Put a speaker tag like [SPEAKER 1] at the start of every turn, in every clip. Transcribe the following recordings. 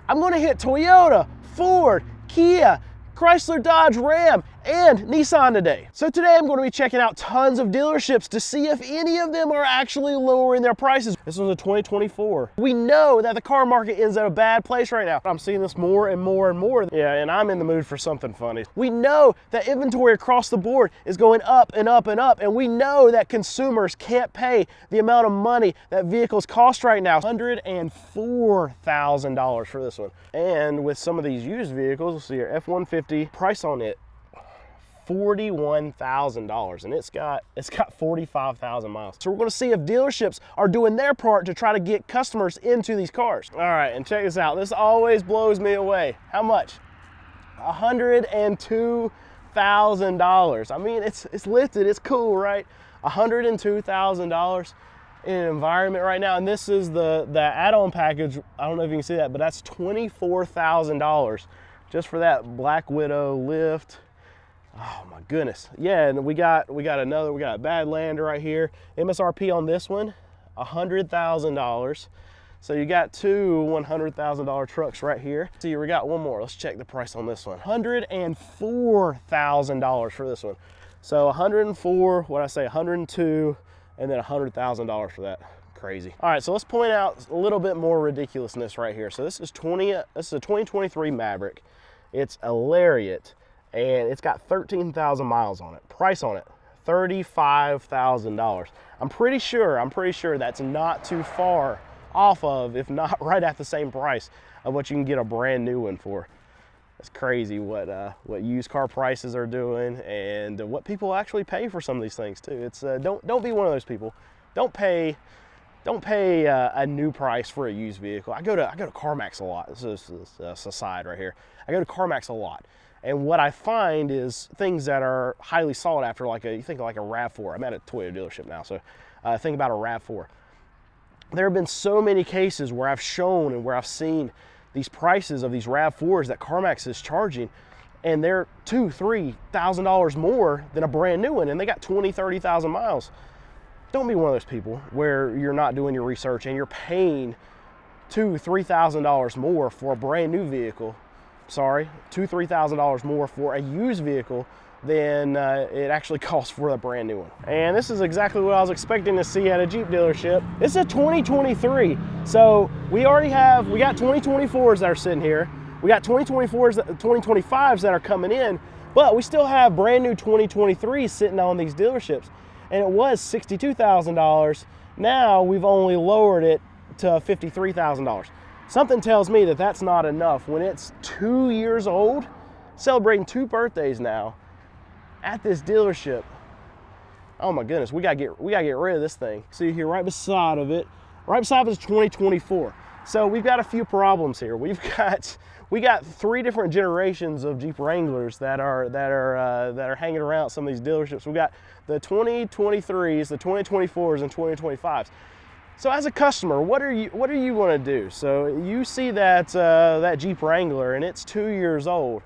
[SPEAKER 1] I'm gonna hit Toyota, Ford, Kia, Chrysler, Dodge, Ram, and Nissan today. So today I'm going to be checking out tons of dealerships to see if any of them are actually lowering their prices. This was a 2024. We know that the car market is at a bad place right now. I'm seeing this more and more and more. Yeah, and I'm in the mood for something funny. We know that inventory across the board is going up and up and up, and we know that consumers can't pay the amount of money that vehicles cost right now. $104,000 for this one. And with some of these used vehicles, let's see here, F-150, price on it, $41,000, and it's got 45,000 miles. So we're going to see if dealerships are doing their part to try to get customers into these cars. All right, and check this out. This always blows me away. How much? $102,000. I mean, it's lifted. It's cool, right? $102,000 in an environment right now, and this is the add-on package. I don't know if you can see that, but that's $24,000 just for that Black Widow lift. Oh my goodness. Yeah, and we got a Badlander right here. MSRP on this one, $100,000. So you got two $100,000 trucks right here. See, we got one more. Let's check the price on this one. $104,000 for this one. So 104, what I say, 102, and then $100,000 for that. Crazy. All right, so let's point out a little bit more ridiculousness right here. So this is a 2023 Maverick. It's a Lariat, and it's got 13,000 miles on it. Price on it, $35,000. I'm pretty sure that's not too far off of, if not right at the same price of what you can get a brand new one for. It's crazy what used car prices are doing, and what people actually pay for some of these things too. It's don't be one of those people. Don't pay a new price for a used vehicle. I go to CarMax a lot. This is a side right here. I go to CarMax a lot. And what I find is things that are highly sought after, you think like a RAV4. I'm at a Toyota dealership now, so think about a RAV4. There have been so many cases where I've shown and where I've seen these prices of these RAV4s that CarMax is charging, and they're $2,000–$3,000 more than a brand new one, and they got 20–30,000 miles. Don't be one of those people where you're not doing your research and you're paying $2,000–$3,000 more for a brand new vehicle. Sorry, $2,000–$3,000 more for a used vehicle than it actually costs for a brand new one. And this is exactly what I was expecting to see at a Jeep dealership. This is a 2023, so we got 2024s that are sitting here. We got 2025s that are coming in, but we still have brand new 2023s sitting on these dealerships. And it was $62,000. Now we've only lowered it to $53,000. Something tells me that that's not enough when it's 2 years old, celebrating 2 birthdays now at this dealership. Oh my goodness, we gotta get rid of this thing. See here, right beside of it is 2024. So we've got a few problems here. We got 3 different generations of Jeep Wranglers that are hanging around some of these dealerships. We got the 2023s, the 2024s, and 2025s. So as a customer, what are you going to do? So you see that Jeep Wrangler, and it's 2 years old,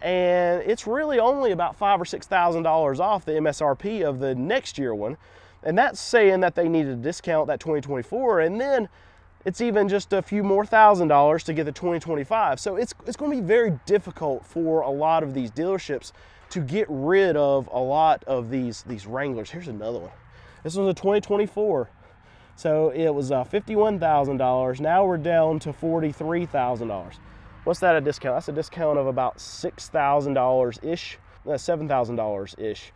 [SPEAKER 1] and it's really only about $5,000 or $6,000 off the MSRP of the next year one, and that's saying that they need to discount that 2024, and then it's even just a few more $1,000s to get the 2025. So it's going to be very difficult for a lot of these dealerships to get rid of a lot of these Wranglers. Here's another one. This was a 2024. So it was $51,000. Now we're down to $43,000. What's that a discount? That's a discount of about $6,000-ish, $7,000-ish.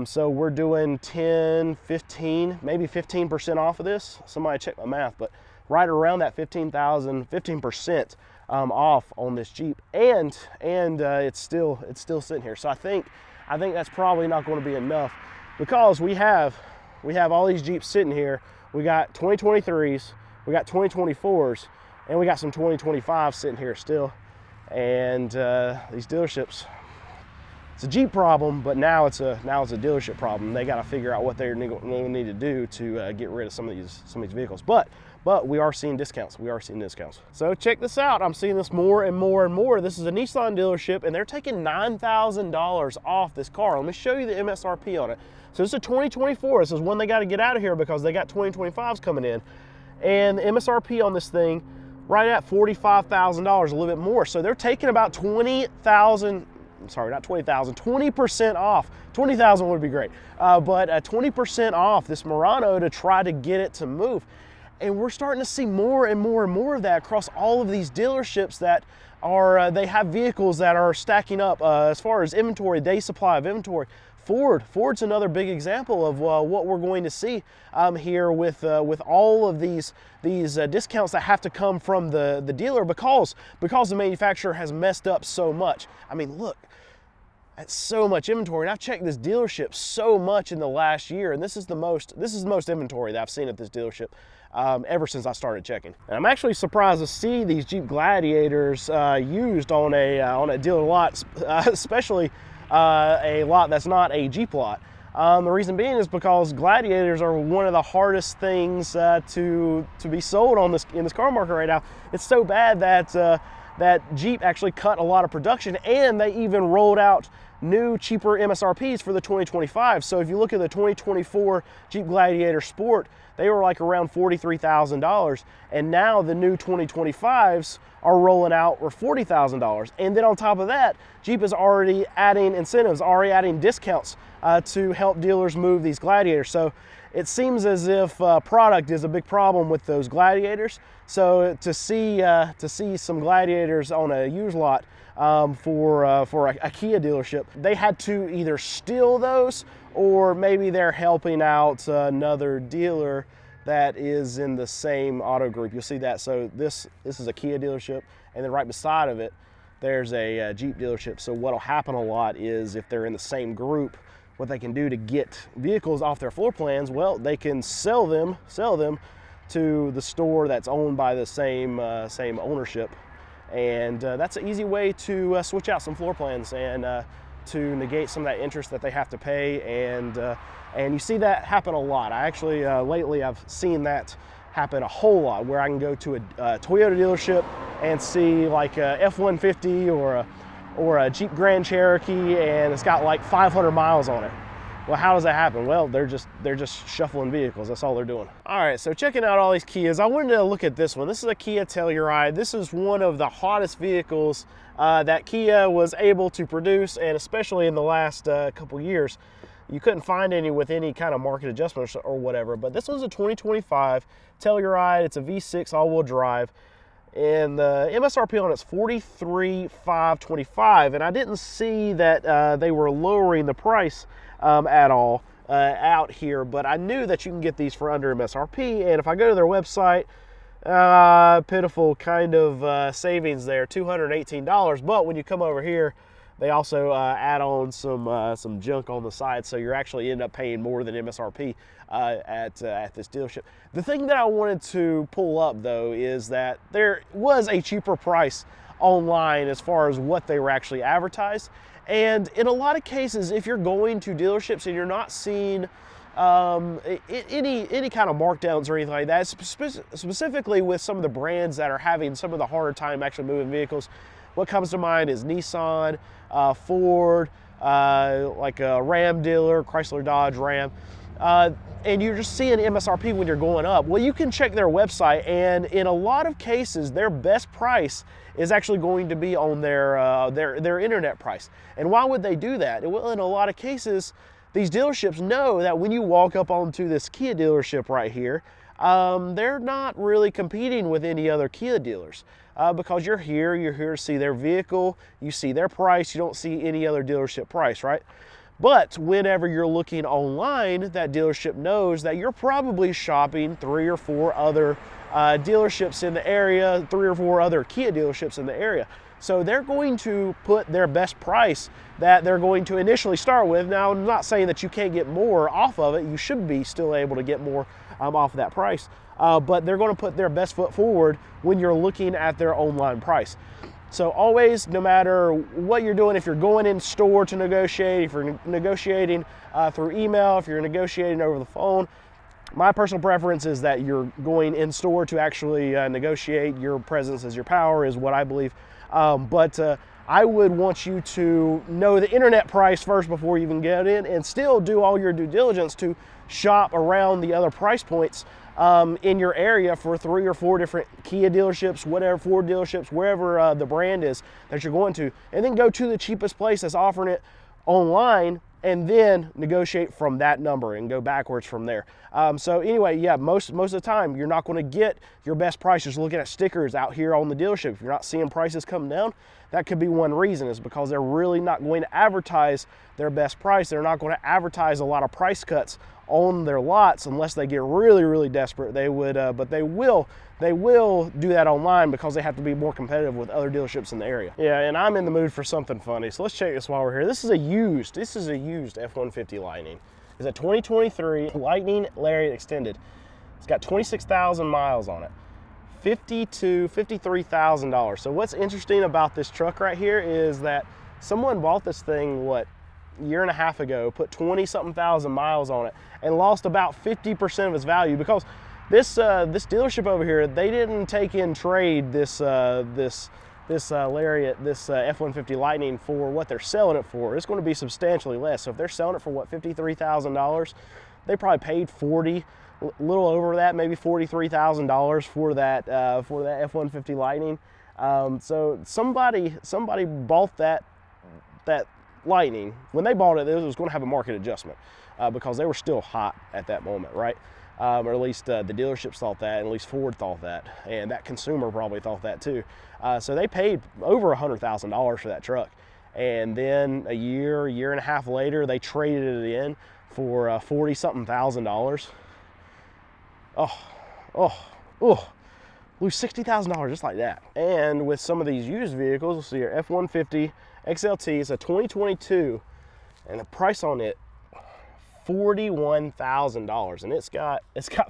[SPEAKER 1] So we're doing 10, 15, maybe 15% off of this. Somebody check my math, but right around that 15% off on this Jeep, and it's still sitting here. So I think that's probably not going to be enough, because we have all these Jeeps sitting here. We got 2023s, we got 2024s, and we got some 2025s sitting here still. And these dealerships, it's a Jeep problem, but now it's a dealership problem. They got to figure out what they need to do to get rid of some of these vehicles. But we are seeing discounts. So check this out. I'm seeing this more and more and more. This is a Nissan dealership, and they're taking $9,000 off this car. Let me show you the MSRP on it. So this is a 2024. This is one they got to get out of here because they got 2025s coming in. And the MSRP on this thing right at $45,000, a little bit more. So they're taking about 20,000, sorry, not 20,000, 20% off. 20,000 would be great, but 20% off this Murano to try to get it to move. And we're starting to see more and more and more of that across all of these dealerships that are, they have vehicles that are stacking up as far as inventory, day supply of inventory. Ford's another big example of what we're going to see here with all of these discounts that have to come from the dealer because the manufacturer has messed up so much. I mean, look, that's so much inventory, and I've checked this dealership so much in the last year, and this is the most inventory that I've seen at this dealership ever since I started checking. And I'm actually surprised to see these Jeep Gladiators used on a dealer lot, especially a lot that's not a Jeep lot. The reason being is because Gladiators are one of the hardest things to be sold in this car market right now. It's so bad that Jeep actually cut a lot of production, and they even rolled out new, cheaper MSRPs for the 2025. So if you look at the 2024 Jeep Gladiator Sport, they were like around $43,000, and now the new 2025s are rolling out for $40,000. And then on top of that, Jeep is already adding incentives, already adding discounts to help dealers move these Gladiators. So it seems as if product is a big problem with those Gladiators. So to see some Gladiators on a used lot for a Kia dealership, they had to either steal those, or maybe they're helping out another dealer that is in the same auto group. You'll see that. So this is a Kia dealership, and then right beside of it, there's a Jeep dealership. So what'll happen a lot is if they're in the same group, what they can do to get vehicles off their floor plans, well, they can sell them to the store that's owned by the same ownership. And that's an easy way to switch out some floor plans and to negate some of that interest that they have to pay. And you see that happen a lot. I actually, lately I've seen that happen a whole lot, where I can go to a Toyota dealership and see like a F-150 or a Jeep Grand Cherokee, and it's got like 500 miles on it. Well, how does that happen? Well, they're just shuffling vehicles. That's all they're doing. All right, so checking out all these Kias, I wanted to look at this one. This is a Kia Telluride. This is one of the hottest vehicles that Kia was able to produce, and especially in the last couple years. You couldn't find any with any kind of market adjustments or whatever, but this one's a 2025 Telluride. It's a V6 all-wheel drive, and the MSRP on it's $43,525, and I didn't see that they were lowering the price at all out here, but I knew that you can get these for under MSRP. And if I go to their website, pitiful kind of savings there, $218. But when you come over here, they also add on some junk on the side, so you're actually end up paying more than MSRP at this dealership. The thing that I wanted to pull up though is that there was a cheaper price online as far as what they were actually advertised. And in a lot of cases, if you're going to dealerships and you're not seeing any kind of markdowns or anything like that, specifically with some of the brands that are having some of the harder time actually moving vehicles, what comes to mind is Nissan, Ford, like a Ram dealer, Chrysler, Dodge, Ram. And you're just seeing MSRP when you're going up. Well, you can check their website, and in a lot of cases, their best price is actually going to be on their internet price. And why would they do that? Well, in a lot of cases, these dealerships know that when you walk up onto this Kia dealership right here, they're not really competing with any other Kia dealers because you're here to see their vehicle, you see their price, you don't see any other dealership price, right? But whenever you're looking online, that dealership knows that you're probably shopping 3 or 4 other dealerships in the area, 3 or 4 other Kia dealerships in the area. So they're going to put their best price that they're going to initially start with. Now, I'm not saying that you can't get more off of it. You should be still able to get more off of that price. But they're going to put their best foot forward when you're looking at their online price. So always, no matter what you're doing, if you're going in store to negotiate, if you're negotiating through email, if you're negotiating over the phone, my personal preference is that you're going in store to actually negotiate. Your presence is your power, is what I believe. But I would want you to know the internet price first before you even get in, and still do all your due diligence to shop around the other price points in your area for 3 or 4 different Kia dealerships, whatever, Ford dealerships, wherever the brand is that you're going to, and then go to the cheapest place that's offering it online, and then negotiate from that number and go backwards from there. So anyway, yeah, most of the time you're not going to get your best price just looking at stickers out here on the dealership. If you're not seeing prices come down, that could be one reason, is because they're really not going to advertise their best price. They're not going to advertise a lot of price cuts on their lots unless they get really, really desperate. They would, but they will do that online because they have to be more competitive with other dealerships in the area. Yeah, and I'm in the mood for something funny, so let's check this while we're here. This is a used F-150 Lightning. It's a 2023 Lightning Lariat Extended. It's got 26,000 miles on it. $53,000. So what's interesting about this truck right here is that someone bought this thing, what, a year and a half ago, put 20-something thousand miles on it, and lost about 50% of its value because this dealership over here, they didn't take in trade this Lariat, this F-150 Lightning for what they're selling it for. It's going to be substantially less. So if they're selling it for what, $53,000, they probably paid a little over that, maybe $43,000 for that F-150 Lightning. So somebody bought that Lightning. When they bought it, it was going to have a market adjustment because they were still hot at that moment, right? Or at least the dealerships thought that, and at least Ford thought that, and that consumer probably thought that too. So they paid over $100,000 for that truck, and then a year and a half later, they traded it in for $40-something thousand. Lose $60,000 just like that. And with some of these used vehicles, we'll see here, F-150 XLT is a 2022, and the price on it, $41,000, and it's got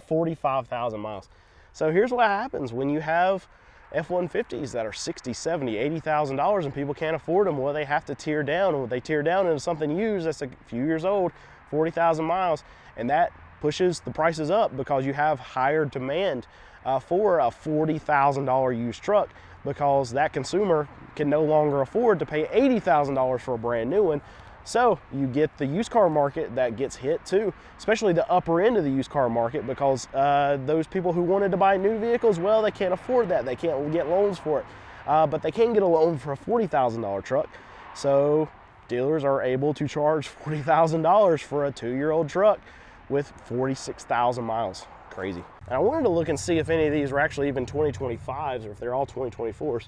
[SPEAKER 1] 45,000 miles. So here's what happens when you have F-150s that are $60,000, $70,000, $80,000 and people can't afford them. Well, they have to tear down. Well, they tear down into something used that's a few years old, 40,000 miles, and that pushes the prices up because you have higher demand for a $40,000 used truck, because that consumer can no longer afford to pay $80,000 for a brand new one. So you get the used car market that gets hit too, especially the upper end of the used car market, because those people who wanted to buy new vehicles, well, they can't afford that. They can't get loans for it, but they can get a loan for a $40,000 truck. So dealers are able to charge $40,000 for a 2-year-old truck with 46,000 miles. Crazy. And I wanted to look and see if any of these were actually even 2025s or if they're all 2024s.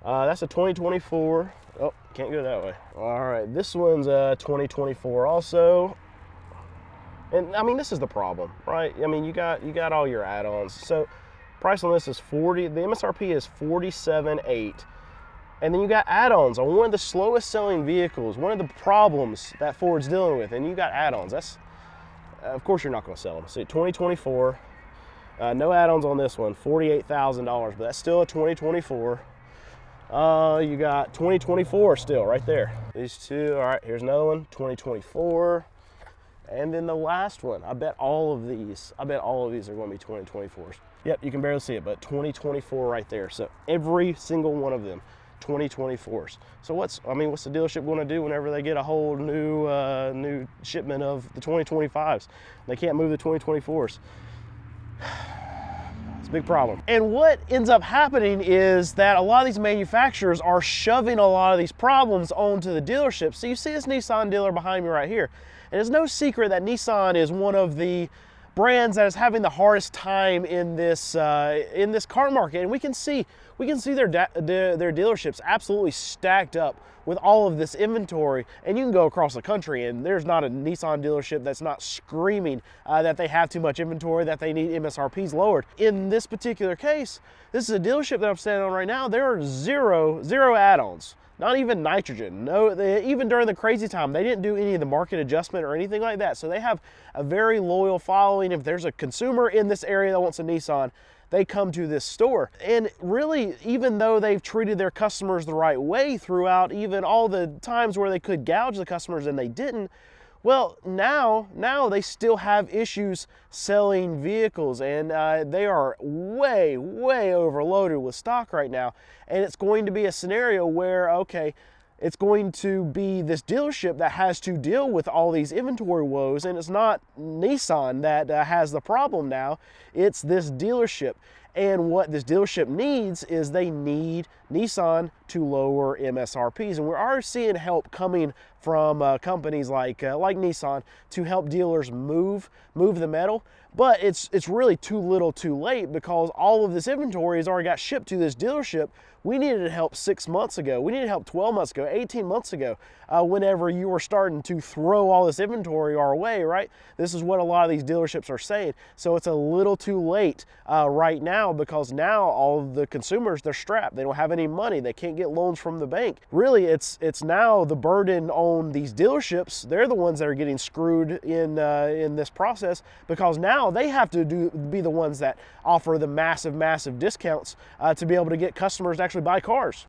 [SPEAKER 1] That's a 2024. Oh, can't go that way. All right, this one's a 2024 also. And I mean, this is the problem, right? I mean, you got all your add-ons. So price on this is the MSRP is $47,800. And then you got add-ons on one of the slowest selling vehicles, one of the problems that Ford's dealing with, and you got add-ons. That's, of course you're not gonna sell them. See, 2024, no add-ons on this one, $48,000, but that's still a 2024. You got 2024 still right there. These two, all right, here's another one, 2024. And then the last one, I bet all of these are gonna be 2024s. Yep, you can barely see it, but 2024 right there. So every single one of them, 2024s. So what's the dealership going to do whenever they get a whole new shipment of the 2025s? They can't move the 2024s. It's a big problem. And what ends up happening is that a lot of these manufacturers are shoving a lot of these problems onto the dealerships. So you see this Nissan dealer behind me right here. And it's no secret that Nissan is one of the brands that is having the hardest time in this car market, and we can see their dealerships absolutely stacked up with all of this inventory. And you can go across the country, and there's not a Nissan dealership that's not screaming that they have too much inventory, that they need MSRPs lowered. In this particular case, this is a dealership that I'm standing on right now. There are zero add-ons. Not even nitrogen. No, even during the crazy time, they didn't do any of the market adjustment or anything like that. So they have a very loyal following. If there's a consumer in this area that wants a Nissan, they come to this store. And really, even though they've treated their customers the right way throughout even all the times where they could gouge the customers and they didn't, well, now they still have issues selling vehicles, and they are way overloaded with stock right now. And it's going to be a scenario where, okay, it's going to be this dealership that has to deal with all these inventory woes, and it's not Nissan that has the problem now, it's this dealership. And what this dealership needs is they need Nissan to lower MSRPs. And we're already seeing help coming from companies like Nissan to help dealers move the metal. But it's really too little too late, because all of this inventory has already got shipped to this dealership. We needed help 6 months ago. We needed help 12 months ago, 18 months ago, whenever you were starting to throw all this inventory our way, right? This is what a lot of these dealerships are saying. So it's a little too late right now, because now all of the consumers, they're strapped. They don't have any money. They can't get loans from the bank. Really, it's now the burden on these dealerships. They're the ones that are getting screwed in this process, because now they have to be the ones that offer the massive discounts to be able to get customers to actually buy cars.